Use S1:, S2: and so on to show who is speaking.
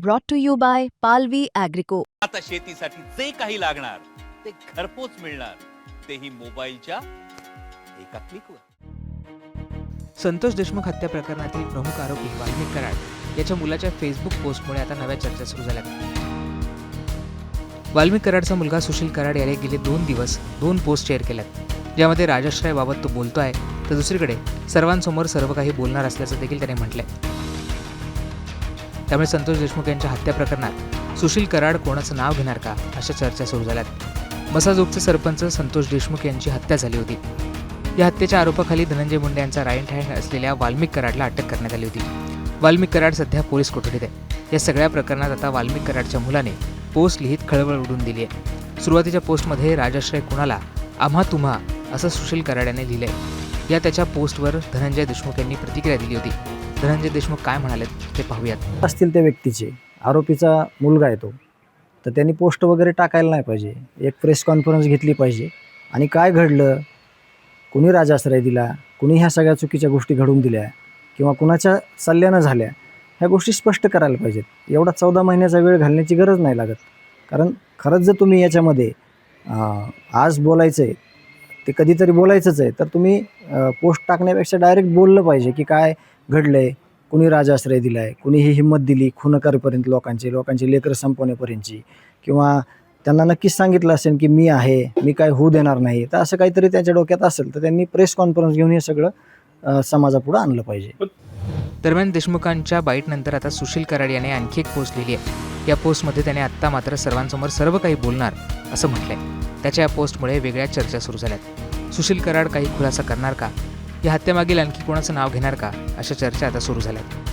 S1: brought to you by Palvi Agrico.
S2: आता शेतीसाठी जे काही लागणार ते घरपोच मिळणार, तेही मोबाईलच्या एका क्लिकवर।
S3: संतोष देशमुख हत्या प्रकरणातील प्रमुख आरोपी वाल्मिक कराड याच्या मुलाच्या फेसबुक पोस्टमुळे आता नव्या चर्चा सुरू झाल्यात। वाल्मिक कराडचा मुलगा सुशील कराड याने गेले 2 दिवस 2 पोस्ट शेअर केल्यात, ज्यामध्ये राजाश्रयाबाबत तो बोलतोय, तर दुसरीकडे सर्वांसमोर सर्व काही बोलणार असल्याचं देखील त्याने म्हटलंय। त्यामुळे संतोष देशमुख यांच्या हत्या प्रकरणात सुशील कराड कोणाचं नाव घेणार का, अशा चर्चा सुरू झाल्यात। मसाजोगचे सरपंच संतोष देशमुख यांची हत्या झाली होती। या हत्येच्या आरोपाखाली धनंजय मुंडे यांचा राईट हँड असलेल्या वाल्मिक कराडला अटक करण्यात आली होती। वाल्मिक कराड सध्या पोलीस कोठडीत आहे। या सगळ्या प्रकरणात आता वाल्मिक कराडच्या मुलाने पोस्ट लिहित खळबळ उडून दिली आहे। सुरुवातीच्या पोस्टमध्ये राजाश्रय कुणाला, आम्हा तुम्हा असं सुशील कराड याने लिहिलंय। या त्याच्या पोस्टवर धनंजय देशमुख यांनी प्रतिक्रिया दिली होती। धनंजय देशमुख काय म्हणाले ते पाहूयात।
S4: असतील त्या व्यक्तीचे, आरोपीचा मुलगा आहे तो, तर त्यांनी पोस्ट वगैरे टाकायला नाही पाहिजे। एक प्रेस कॉन्फरन्स घेतली पाहिजे आणि काय घडलं, कुणी राजाश्रय दिला, कुणी ह्या सगळ्या चुकीच्या गोष्टी घडवून दिल्या किंवा कुणाच्या सल्ल्यानं झाल्या, ह्या गोष्टी स्पष्ट करायला पाहिजेत। एवढा 14 महिन्याचा वेळ घालण्याची गरज नाही लागत, कारण खरंच जर तुम्ही याच्यामध्ये आज बोलायचं आहे, ते कधीतरी बोलायचंच आहे, तर तुम्ही पोस्ट टाकण्यापेक्षा डायरेक्ट बोललं पाहिजे की काय घडलं आहे, कुणी राजाश्रय दिला आहे, कुणी ही हिंमत दिली खून करेपर्यंत लोकांची लेकरं संपवण्यापर्यंतची, किंवा त्यांना नक्कीच सांगितलं असेल की मी आहे, मी काय होऊ देणार नाही, तर असं काहीतरी त्यांच्या डोक्यात असेल तर त्यांनी प्रेस कॉन्फरन्स घेऊन हे सगळं समाजापुढं आणलं पाहिजे।
S3: दरम्यान देशमुखांच्या बाईटनंतर आता सुशील कराड याने आणखी एक पोस्ट लिहिली आहे। या पोस्टमध्ये त्याने आत्ता मात्र सर्वांसमोर सर्व काही बोलणार असं म्हटलंय। त्याच्या या पोस्टमुळे वेगळ्या चर्चा सुरू झाल्यात। सुशील कराड काही खुलासा करणार का, या हत्येमागील आणखी कोणाचं नाव घेणार का, अशा चर्चा आता सुरू झाल्यात।